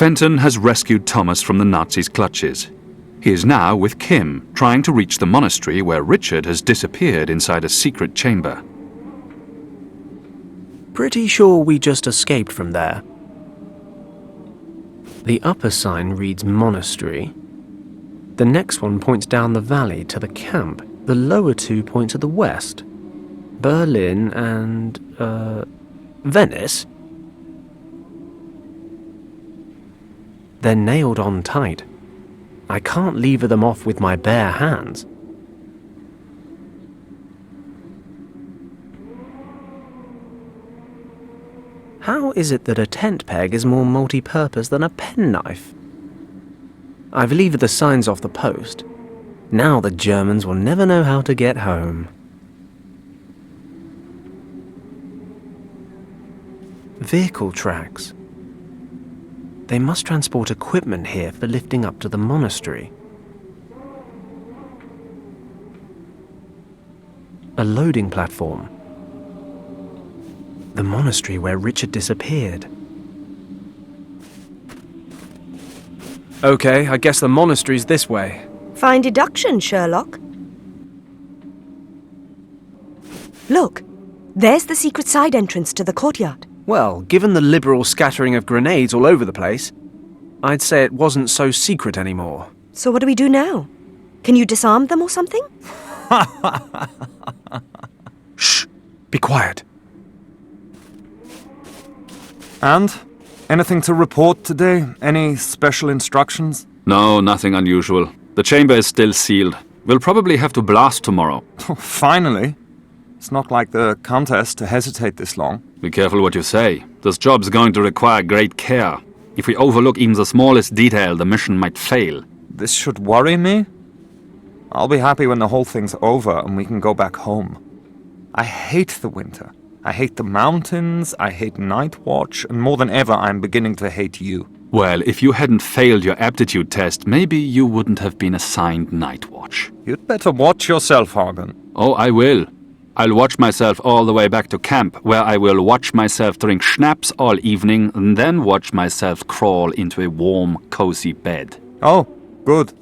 Fenton has rescued Thomas from the Nazis' clutches. He is now with Kim, trying to reach the monastery where Richard has disappeared inside a secret chamber. Pretty sure we just escaped from there. The upper sign reads monastery. The next one points down the valley to the camp. The lower two point to the west. Berlin and, Venice? They're nailed on tight. I can't lever them off with my bare hands. How is it that a tent peg is more multi-purpose than a penknife? I've levered the signs off the post. Now the Germans will never know how to get home. Vehicle tracks. They must transport equipment here for lifting up to the monastery. A loading platform. The monastery where Richard disappeared. Okay, I guess the monastery's this way. Fine deduction, Sherlock. Look, there's the secret side entrance to the courtyard. Well, given the liberal scattering of grenades all over the place, I'd say it wasn't so secret anymore. So what do we do now? Can you disarm them or something? Shh! Be quiet. And? Anything to report today? Any special instructions? No, nothing unusual. The chamber is still sealed. We'll probably have to blast tomorrow. Oh, finally. It's not like the Countess to hesitate this long. Be careful what you say. This job's going to require great care. If we overlook even the smallest detail, the mission might fail. This should worry me? I'll be happy when the whole thing's over and we can go back home. I hate the winter. I hate the mountains, I hate night watch, and more than ever I'm beginning to hate you. Well, if you hadn't failed your aptitude test, maybe you wouldn't have been assigned night watch. You'd better watch yourself, Hagen. Oh, I will. I'll watch myself all the way back to camp, where I will watch myself drink schnapps all evening and then watch myself crawl into a warm, cozy bed. Oh, good.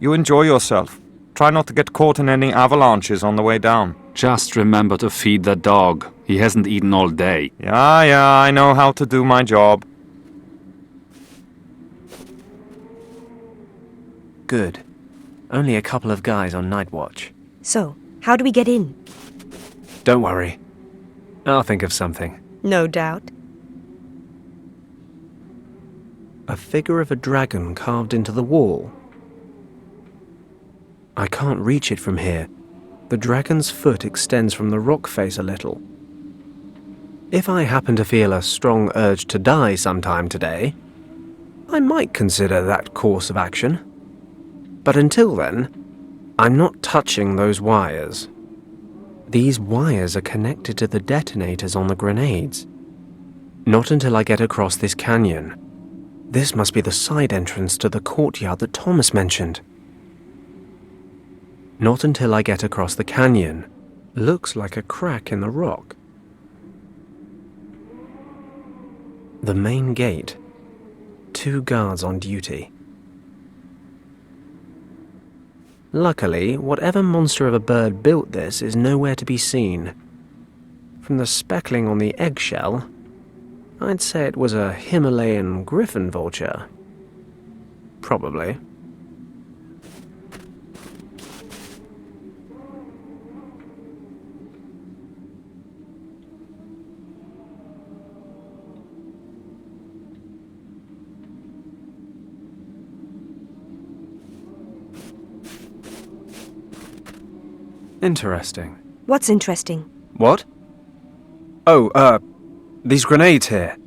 You enjoy yourself. Try not to get caught in any avalanches on the way down. Just remember to feed the dog. He hasn't eaten all day. Yeah, I know how to do my job. Good. Only a couple of guys on night watch. So, how do we get in? Don't worry. I'll think of something. No doubt. A figure of a dragon carved into the wall. I can't reach it from here. The dragon's foot extends from the rock face a little. If I happen to feel a strong urge to die sometime today, I might consider that course of action. But until then, I'm not touching those wires. These wires are connected to the detonators on the grenades. Not until I get across this canyon. This must be the side entrance to the courtyard that Thomas mentioned. Not until I get across the canyon. Looks like a crack in the rock. The main gate. 2 guards on duty. Luckily, whatever monster of a bird built this is nowhere to be seen. From the speckling on the eggshell, I'd say it was a Himalayan griffon vulture. Probably. Interesting. What's interesting? What? Oh, these grenades here.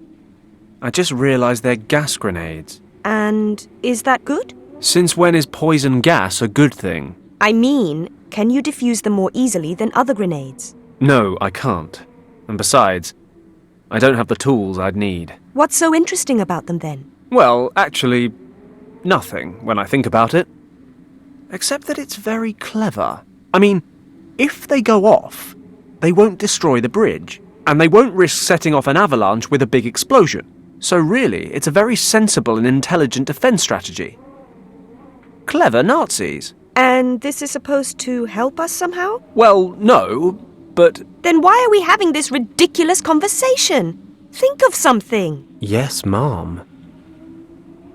I just realized they're gas grenades. And is that good? Since when is poison gas a good thing? I mean, can you defuse them more easily than other grenades? No, I can't. And besides, I don't have the tools I'd need. What's so interesting about them then? Well, actually, nothing when I think about it. Except that it's very clever. I mean, if they go off, they won't destroy the bridge, and they won't risk setting off an avalanche with a big explosion. So really, it's a very sensible and intelligent defense strategy. Clever Nazis. And this is supposed to help us somehow? Well, no, but... Then why are we having this ridiculous conversation? Think of something. Yes, Mom.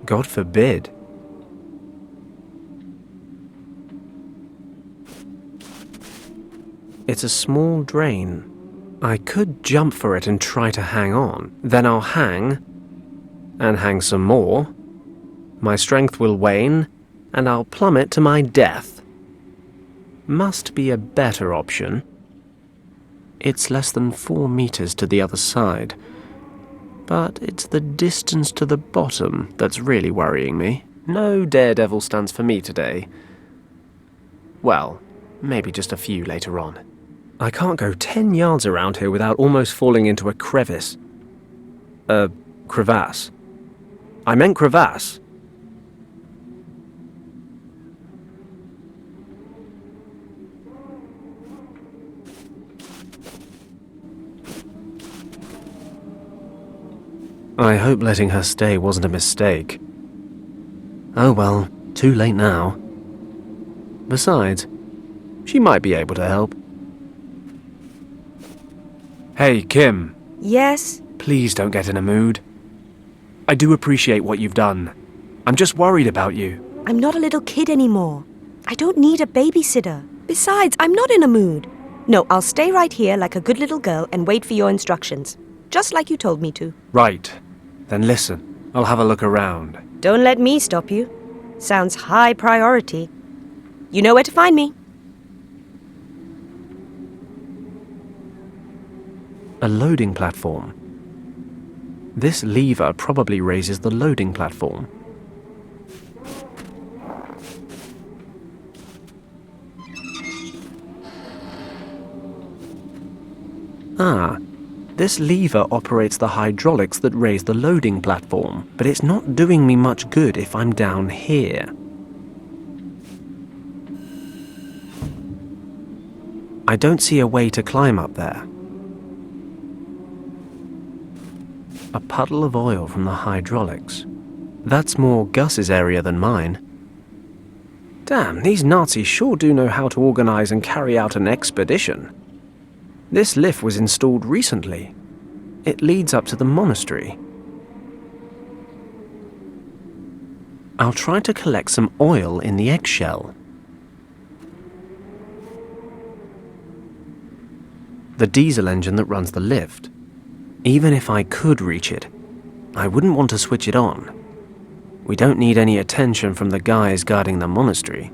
God forbid. It's a small drain. I could jump for it and try to hang on. Then I'll hang, and hang some more. My strength will wane, and I'll plummet to my death. Must be a better option. It's less than 4 meters to the other side. But it's the distance to the bottom that's really worrying me. No daredevil stunts for me today. Well, maybe just a few later on. I can't go 10 yards around here without almost falling into a crevice. Crevasse. I meant crevasse. I hope letting her stay wasn't a mistake. Oh well, too late now. Besides, she might be able to help. Hey, Kim. Yes? Please don't get in a mood. I do appreciate what you've done. I'm just worried about you. I'm not a little kid anymore. I don't need a babysitter. Besides, I'm not in a mood. No, I'll stay right here like a good little girl and wait for your instructions. Just like you told me to. Right. Then listen. I'll have a look around. Don't let me stop you. Sounds high priority. You know where to find me. A loading platform. This lever probably raises the loading platform. Ah, this lever operates the hydraulics that raise the loading platform, but it's not doing me much good if I'm down here. I don't see a way to climb up there. A puddle of oil from the hydraulics. That's more Gus's area than mine. Damn, these Nazis sure do know how to organize and carry out an expedition. This lift was installed recently. It leads up to the monastery. I'll try to collect some oil in the eggshell. The diesel engine that runs the lift. Even if I could reach it, I wouldn't want to switch it on. We don't need any attention from the guys guarding the monastery.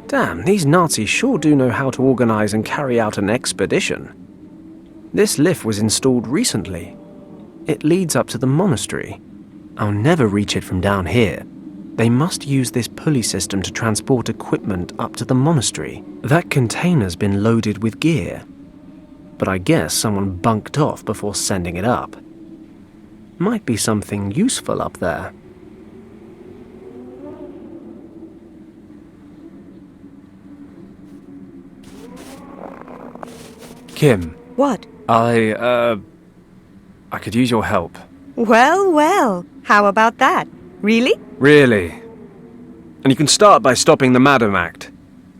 Damn, these Nazis sure do know how to organize and carry out an expedition. This lift was installed recently. It leads up to the monastery. I'll never reach it from down here. They must use this pulley system to transport equipment up to the monastery. That container's been loaded with gear. But I guess someone bunked off before sending it up. Might be something useful up there. Kim. What? I could use your help. Well, well. How about that? Really? Really? And you can start by stopping the Madam Act.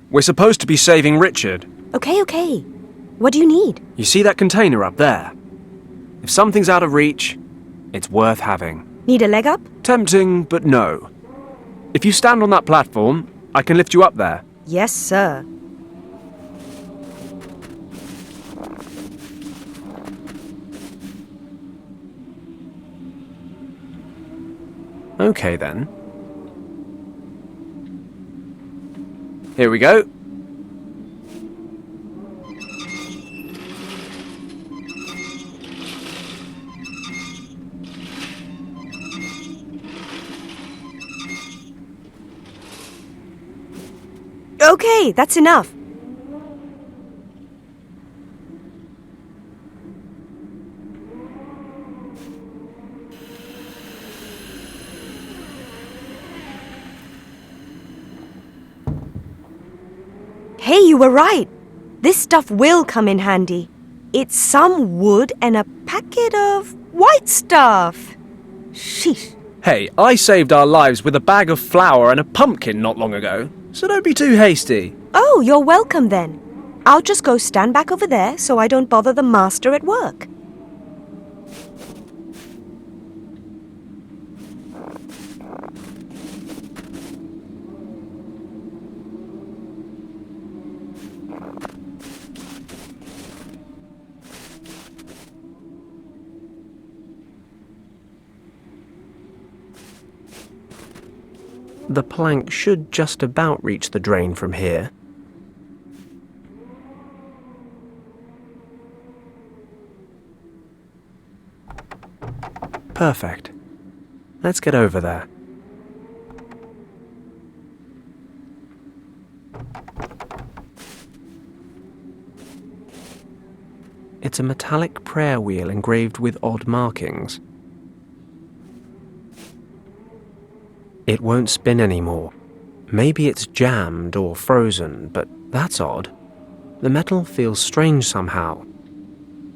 We're supposed to be saving Richard. Okay. What do you need? You see that container up there? If something's out of reach, it's worth having. Need a leg up? Tempting, but no. If you stand on that platform, I can lift you up there. Yes, sir. Okay then. Here we go. Okay, that's enough. Hey, you were right. This stuff will come in handy. It's some wood and a packet of White stuff! Sheesh. Hey, I saved our lives with a bag of flour and a pumpkin not long ago, so don't be too hasty. Oh, you're welcome then. I'll just go stand back over there so I don't bother the master at work. The plank should just about reach the drain from here. Perfect. Let's get over there. It's a metallic prayer wheel engraved with odd markings. It won't spin anymore. Maybe it's jammed or frozen, but that's odd. The metal feels strange somehow.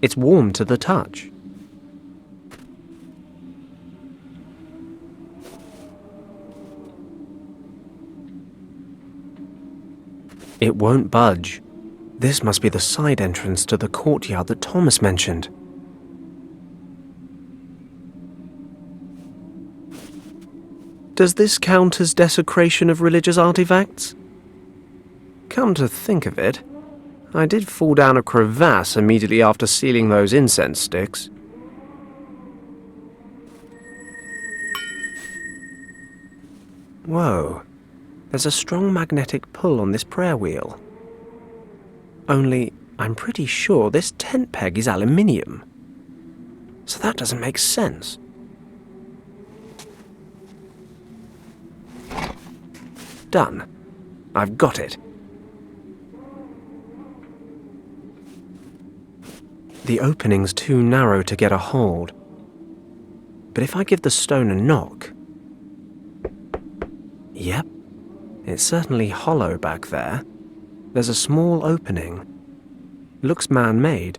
It's warm to the touch. It won't budge. This must be the side entrance to the courtyard that Thomas mentioned. Does this count as desecration of religious artifacts? Come to think of it, I did fall down a crevasse immediately after sealing those incense sticks. Whoa, there's a strong magnetic pull on this prayer wheel. Only, I'm pretty sure this tent peg is aluminium. So that doesn't make sense. Done. I've got it. The opening's too narrow to get a hold. But if I give the stone a knock... Yep, it's certainly hollow back there. There's a small opening. Looks man-made.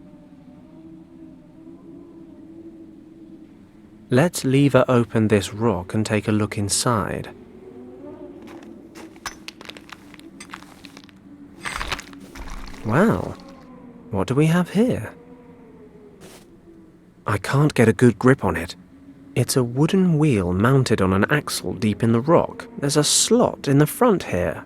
Let's lever open this rock and take a look inside. Well, what do we have here? I can't get a good grip on it. It's a wooden wheel mounted on an axle deep in the rock. There's a slot in the front here.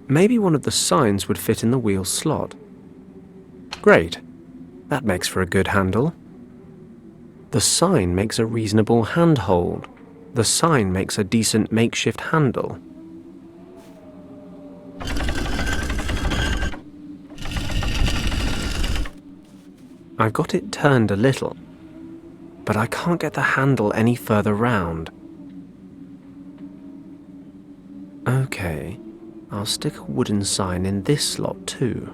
Maybe one of the signs would fit in the wheel slot. Great. That makes for a good handle. The sign makes a reasonable handhold. The sign makes a decent makeshift handle. I've got it turned a little, but I can't get the handle any further round. Okay, I'll stick a wooden sign in this slot too.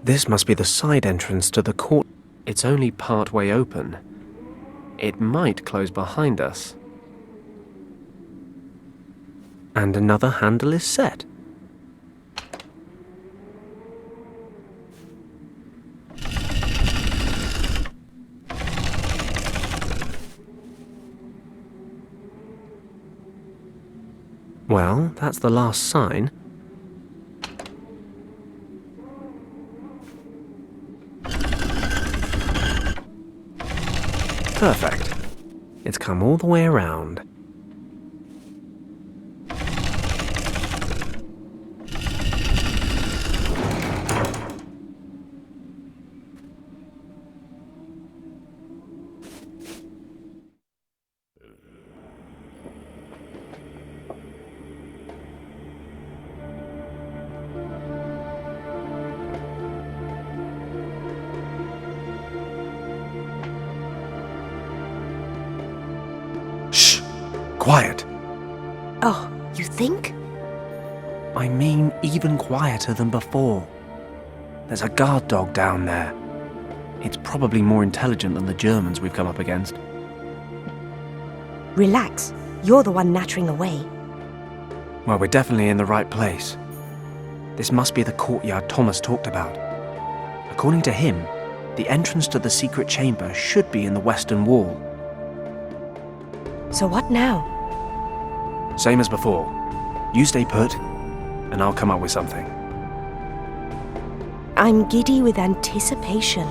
This must be the side entrance to the court. It's only part way open. It might close behind us. And another handle is set. Well, that's the last sign. Perfect. It's come all the way around. Quiet. Oh, you think? I mean even quieter than before. There's a guard dog down there. It's probably more intelligent than the Germans we've come up against. Relax. You're the one nattering away. Well, we're definitely in the right place. This must be the courtyard Thomas talked about. According to him, the entrance to the secret chamber should be in the western wall. So what now? Same as before. You stay put, and I'll come up with something. I'm giddy with anticipation.